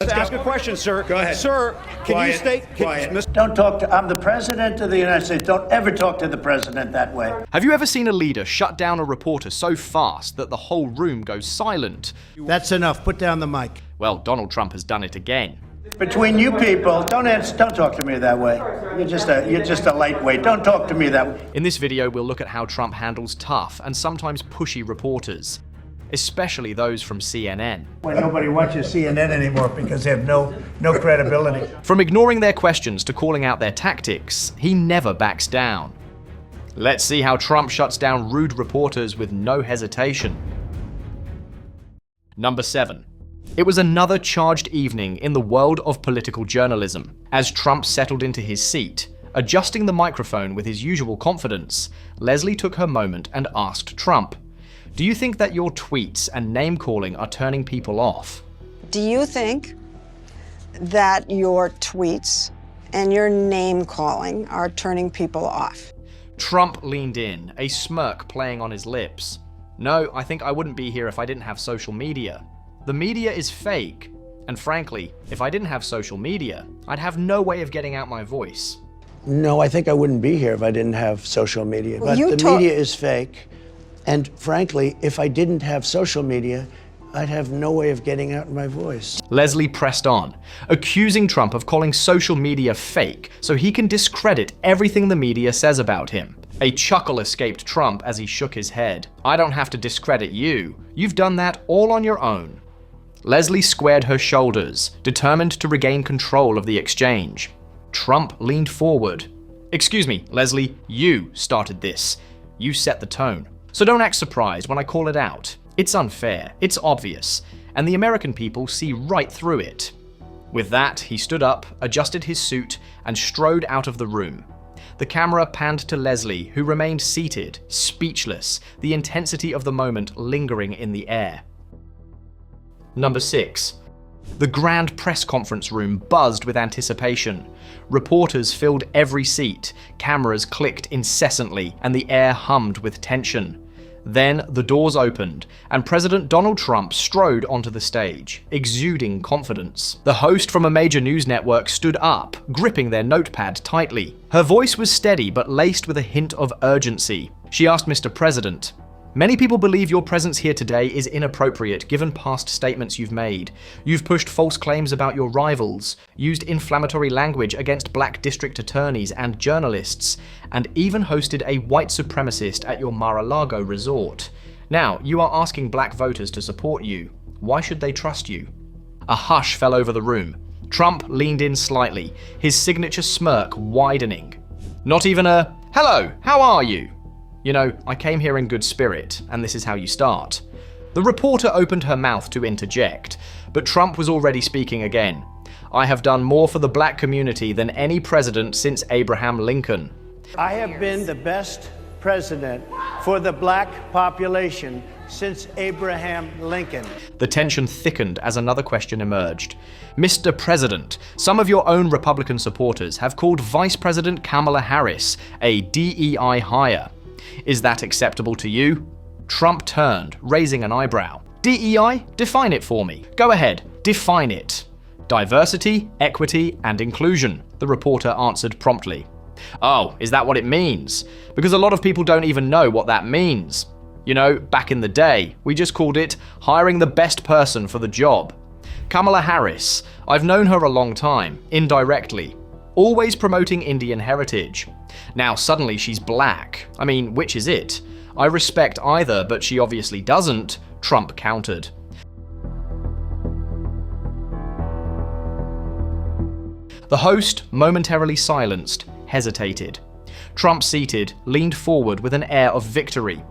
Let's ask a question, sir. Go ahead. Sir, can you state... Don't talk to... I'm the president of the United States. Don't ever talk to the president that way. Have you ever seen a leader shut down a reporter so fast that the whole room goes silent? That's enough. Put down the mic. Well, Donald Trump has done it again. Between you people, don't talk to me that way. You're just a lightweight. Don't talk to me that way. In this video, we'll look at how Trump handles tough and sometimes pushy reporters, especially those from CNN. Why nobody watches CNN anymore because they have no credibility. From ignoring their questions to calling out their tactics, he never backs down. Let's see how Trump shuts down rude reporters with no hesitation. Number 7. It was another charged evening in the world of political journalism. As Trump settled into his seat, adjusting the microphone with his usual confidence, Leslie took her moment and asked Trump, "Do you think that your tweets and name-calling are turning people off?" Do you think that your tweets and your name-calling are turning people off? Trump leaned in, a smirk playing on his lips. "No, I think I wouldn't be here if I didn't have social media. The media is fake, and frankly, if I didn't have social media, I'd have no way of getting out my voice." No, I think I wouldn't be here if I didn't have social media. Well, but the media is fake. And frankly, if I didn't have social media, I'd have no way of getting out my voice. Leslie pressed on, accusing Trump of calling social media fake so he can discredit everything the media says about him. A chuckle escaped Trump as he shook his head. "I don't have to discredit you. You've done that all on your own." Leslie squared her shoulders, determined to regain control of the exchange. Trump leaned forward. "Excuse me, Leslie, you started this. You set the tone. So don't act surprised when I call it out. It's unfair, it's obvious, and the American people see right through it." With that, he stood up, adjusted his suit, and strode out of the room. The camera panned to Leslie, who remained seated, speechless, the intensity of the moment lingering in the air. Number 6. The grand press conference room buzzed with anticipation. Reporters filled every seat, cameras clicked incessantly, and the air hummed with tension. Then the doors opened, and President Donald Trump strode onto the stage, exuding confidence. The host from a major news network stood up, gripping their notepad tightly. Her voice was steady but laced with a hint of urgency. She asked Mr. President, "Many people believe your presence here today is inappropriate given past statements you've made. You've pushed false claims about your rivals, used inflammatory language against black district attorneys and journalists, and even hosted a white supremacist at your Mar-a-Lago resort. Now, you are asking black voters to support you. Why should they trust you?" A hush fell over the room. Trump leaned in slightly, his signature smirk widening. Not even a, "Hello, how are you? You know, I came here in good spirit, and this is how you start." The reporter opened her mouth to interject, but Trump was already speaking again. "I have done more for the black community than any president since Abraham Lincoln." I have been the best president for the black population since Abraham Lincoln. The tension thickened as another question emerged. "Mr. President, some of your own Republican supporters have called Vice President Kamala Harris a DEI hire. Is that acceptable to you?" Trump turned, raising an eyebrow. "DEI? Define it for me. Go ahead, define it." "Diversity, equity, and inclusion," the reporter answered promptly. "Oh, is that what it means? Because a lot of people don't even know what that means. You know, back in the day, we just called it hiring the best person for the job. Kamala Harris, I've known her a long time, indirectly. Always promoting Indian heritage. Now suddenly she's black. I mean, which is it? I respect either, but she obviously doesn't," Trump countered. The host, momentarily silenced, hesitated. Trump, seated, leaned forward with an air of victory.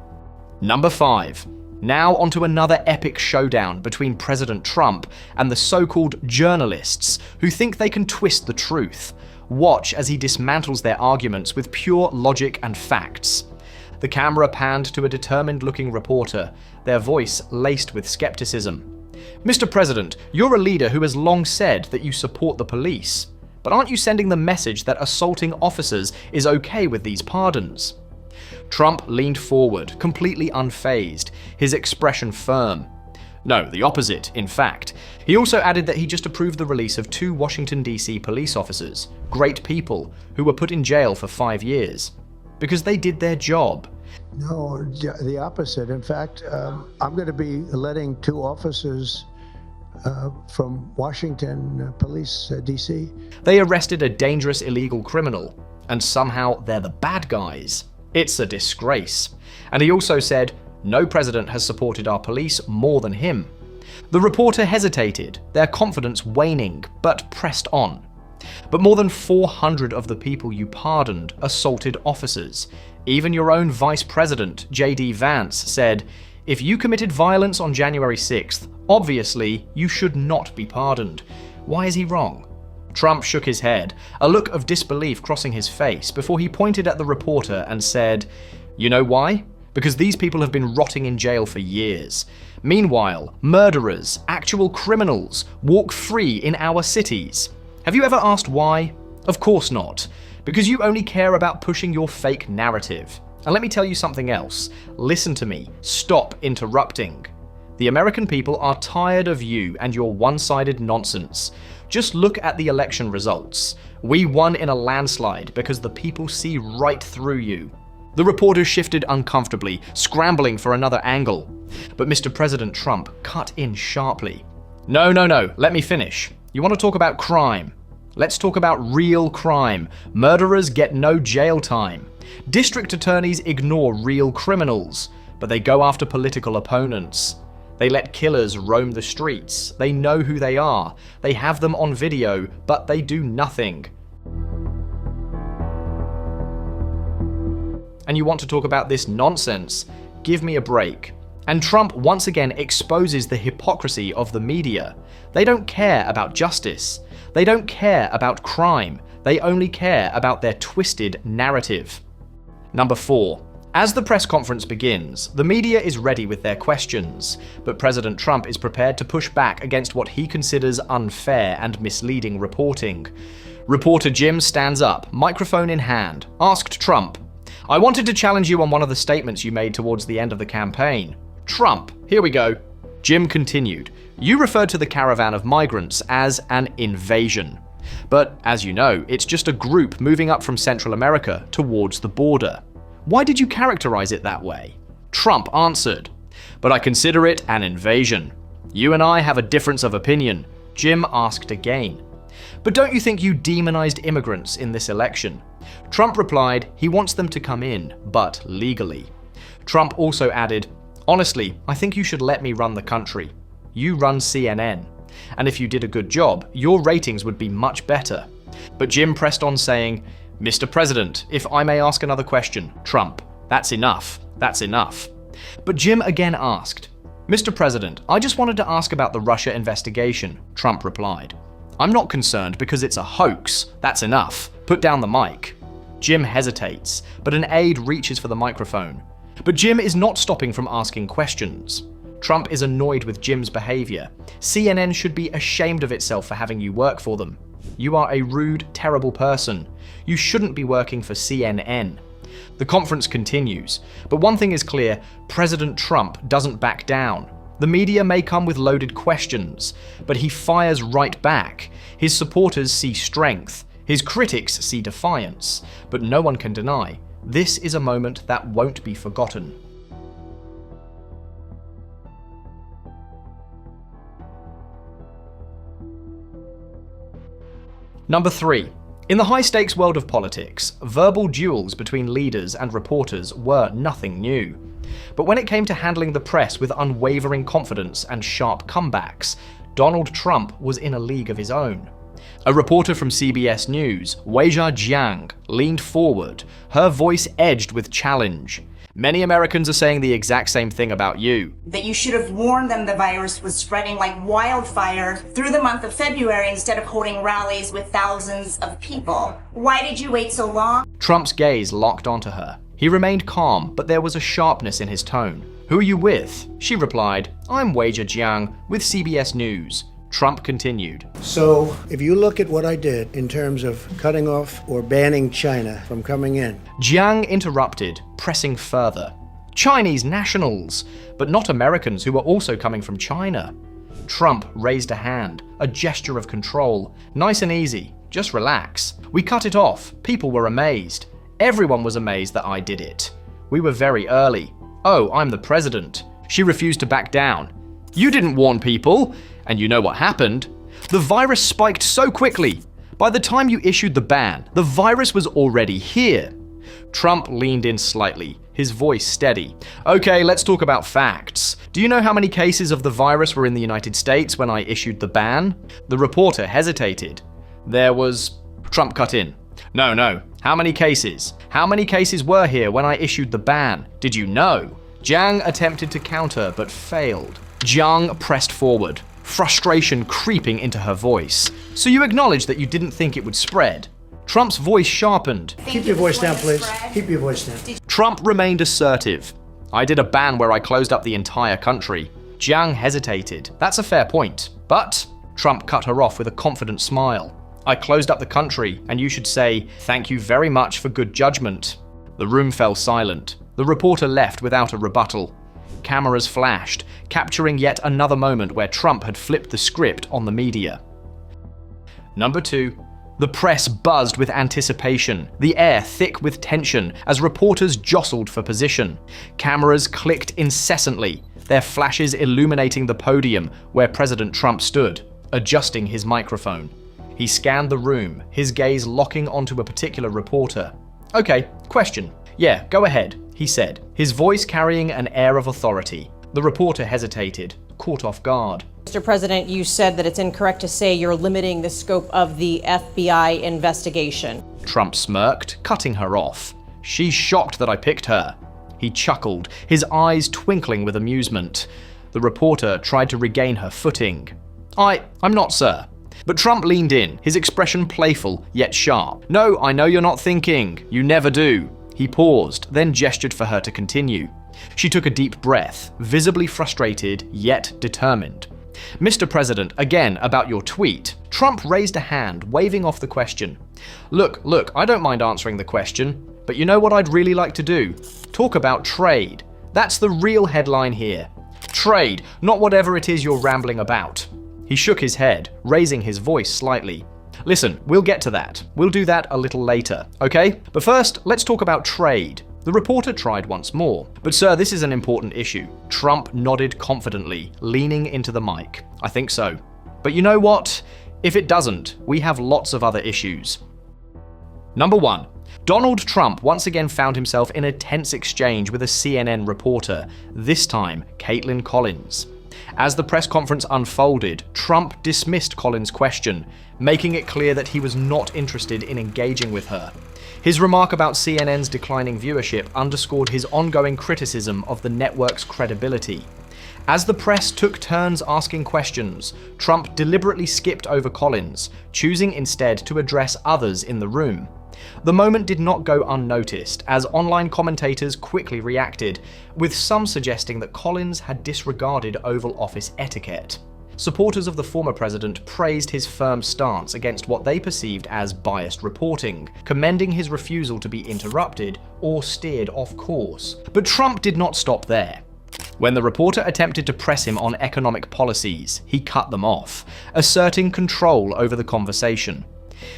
Number 5. Now onto another epic showdown between President Trump and the so-called journalists who think they can twist the truth. Watch as he dismantles their arguments with pure logic and facts. The camera panned to a determined-looking reporter, their voice laced with skepticism. "Mr. President, you're a leader who has long said that you support the police. But aren't you sending the message that assaulting officers is okay with these pardons?" Trump leaned forward, completely unfazed, his expression firm. No, the opposite, in fact. He also added that he just approved the release of 2 Washington, D.C. police officers, great people, who were put in jail for 5 years. Because they did their job. No, the opposite. In fact, I'm going to be letting 2 officers from Washington Police, D.C. They arrested a dangerous illegal criminal, and somehow they're the bad guys. It's a disgrace. And he also said, no president has supported our police more than him. The reporter hesitated, their confidence waning, but pressed on. But more than 400 of the people you pardoned assaulted officers. Even your own vice president, J.D. Vance, said, if you committed violence on January 6th, obviously you should not be pardoned. Why is he wrong? Trump shook his head, a look of disbelief crossing his face before he pointed at the reporter and said, you know why? Because these people have been rotting in jail for years. Meanwhile, murderers, actual criminals, walk free in our cities. Have you ever asked why? Of course not. Because you only care about pushing your fake narrative. And let me tell you something else. Listen to me. Stop interrupting. The American people are tired of you and your one-sided nonsense. Just look at the election results. We won in a landslide because the people see right through you. The reporter shifted uncomfortably, scrambling for another angle. But Mr. President Trump cut in sharply. No, let me finish. You want to talk about crime? Let's talk about real crime. Murderers get no jail time. District attorneys ignore real criminals, but they go after political opponents. They let killers roam the streets. They know who they are. They have them on video, but they do nothing. And you want to talk about this nonsense? Give me a break. And Trump once again exposes the hypocrisy of the media. They don't care about justice. They don't care about crime. They only care about their twisted narrative. Number 4. As the press conference begins, the media is ready with their questions, but President Trump is prepared to push back against what he considers unfair and misleading reporting. Reporter Jim stands up, microphone in hand, asked Trump, I wanted to challenge you on one of the statements you made towards the end of the campaign. Trump, here we go. Jim continued, you referred to the caravan of migrants as an invasion. But as you know, it's just a group moving up from Central America towards the border. Why did you characterize it that way? Trump answered, but I consider it an invasion. You and I have a difference of opinion. Jim asked again. But don't you think you demonized immigrants in this election? Trump replied he wants them to come in, but legally. Trump also added, honestly, I think you should let me run the country. You run CNN. And if you did a good job, your ratings would be much better. But Jim pressed on saying, Mr. President, if I may ask another question, Trump, that's enough. That's enough. But Jim again asked, Mr. President, I just wanted to ask about the Russia investigation, Trump replied. I'm not concerned because it's a hoax. That's enough. Put down the mic. Jim hesitates, but an aide reaches for the microphone. But Jim is not stopping from asking questions. Trump is annoyed with Jim's behavior. CNN should be ashamed of itself for having you work for them. You are a rude, terrible person. You shouldn't be working for CNN. The conference continues, but one thing is clear, President Trump doesn't back down. The media may come with loaded questions, but he fires right back. His supporters see strength. His critics see defiance. But no one can deny, this is a moment that won't be forgotten. Number 3. In the high-stakes world of politics, verbal duels between leaders and reporters were nothing new. But when it came to handling the press with unwavering confidence and sharp comebacks, Donald Trump was in a league of his own. A reporter from CBS News, Weijia Jiang, leaned forward, her voice edged with challenge. Many Americans are saying the exact same thing about you. That you should have warned them the virus was spreading like wildfire through the month of February instead of holding rallies with thousands of people. Why did you wait so long? Trump's gaze locked onto her. He remained calm, but there was a sharpness in his tone. Who are you with? She replied, I'm Weijia Jiang with CBS News. Trump continued. So if you look at what I did in terms of cutting off or banning China from coming in. Jiang interrupted, pressing further. Chinese nationals, but not Americans who were also coming from China. Trump raised a hand, a gesture of control. Nice and easy, just relax. We cut it off. People were amazed. Everyone was amazed that I did it. We were very early. Oh, I'm the president. She refused to back down. You didn't warn people, and you know what happened. The virus spiked so quickly. By the time you issued the ban, the virus was already here. Trump leaned in slightly, his voice steady. Okay, let's talk about facts. Do you know how many cases of the virus were in the United States when I issued the ban? The reporter hesitated. There was... Trump cut in. No. How many cases? How many cases were here when I issued the ban? Did you know? Jiang attempted to counter, but failed. Jiang pressed forward, frustration creeping into her voice. So you acknowledge that you didn't think it would spread? Trump's voice sharpened. Keep your voice down, please. Keep your voice down. Trump remained assertive. I did a ban where I closed up the entire country. Jiang hesitated. That's a fair point. But Trump cut her off with a confident smile. I closed up the country, and you should say, thank you very much for good judgment. The room fell silent. The reporter left without a rebuttal. Cameras flashed, capturing yet another moment where Trump had flipped the script on the media. Number 2. The press buzzed with anticipation, the air thick with tension as reporters jostled for position. Cameras clicked incessantly, their flashes illuminating the podium where President Trump stood, adjusting his microphone. He scanned the room, his gaze locking onto a particular reporter. Okay, question. Yeah, go ahead, he said, his voice carrying an air of authority. The reporter hesitated, caught off guard. Mr. President, you said that it's incorrect to say you're limiting the scope of the FBI investigation. Trump smirked, cutting her off. She's shocked that I picked her. He chuckled, his eyes twinkling with amusement. The reporter tried to regain her footing. I'm not, sir. But Trump leaned in, his expression playful, yet sharp. No, I know you're not thinking. You never do. He paused, then gestured for her to continue. She took a deep breath, visibly frustrated, yet determined. Mr. President, again about your tweet. Trump raised a hand, waving off the question. Look, I don't mind answering the question, but you know what I'd really like to do? Talk about trade. That's the real headline here. Trade, not whatever it is you're rambling about. He shook his head, raising his voice slightly. Listen, we'll get to that. We'll do that a little later, okay? But first, let's talk about trade. The reporter tried once more. But sir, this is an important issue. Trump nodded confidently, leaning into the mic. I think so. But you know what? If it doesn't, we have lots of other issues. Number 1. Donald Trump once again found himself in a tense exchange with a CNN reporter, this time Caitlyn Collins. As the press conference unfolded, Trump dismissed Collins' question, making it clear that he was not interested in engaging with her. His remark about CNN's declining viewership underscored his ongoing criticism of the network's credibility. As the press took turns asking questions, Trump deliberately skipped over Collins, choosing instead to address others in the room. The moment did not go unnoticed, as online commentators quickly reacted, with some suggesting that Collins had disregarded Oval Office etiquette. Supporters of the former president praised his firm stance against what they perceived as biased reporting, commending his refusal to be interrupted or steered off course. But Trump did not stop there. When the reporter attempted to press him on economic policies, he cut them off, asserting control over the conversation.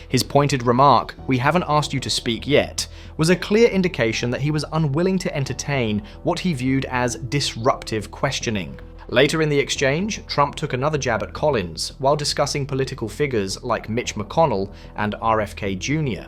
His pointed remark, "We haven't asked you to speak yet," was a clear indication that he was unwilling to entertain what he viewed as disruptive questioning. Later in the exchange, Trump took another jab at Collins while discussing political figures like Mitch McConnell and RFK Jr.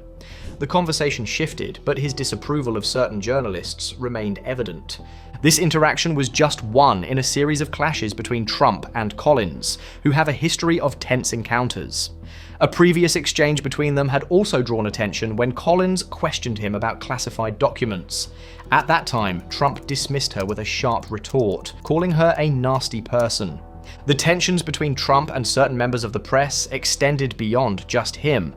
The conversation shifted, but his disapproval of certain journalists remained evident. This interaction was just one in a series of clashes between Trump and Collins, who have a history of tense encounters. A previous exchange between them had also drawn attention when Collins questioned him about classified documents. At that time, Trump dismissed her with a sharp retort, calling her a nasty person. The tensions between Trump and certain members of the press extended beyond just him.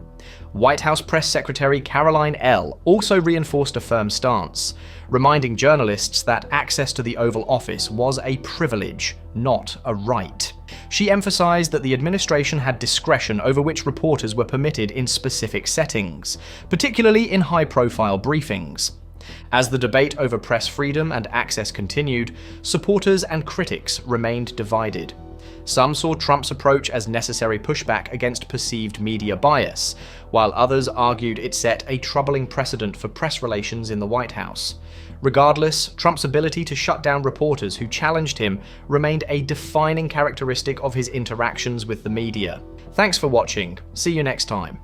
White House Press Secretary Caroline L. also reinforced a firm stance, reminding journalists that access to the Oval Office was a privilege, not a right. She emphasized that the administration had discretion over which reporters were permitted in specific settings, particularly in high-profile briefings. As the debate over press freedom and access continued, supporters and critics remained divided. Some saw Trump's approach as necessary pushback against perceived media bias, while others argued it set a troubling precedent for press relations in the White House. Regardless, Trump's ability to shut down reporters who challenged him remained a defining characteristic of his interactions with the media. Thanks for watching. See you next time.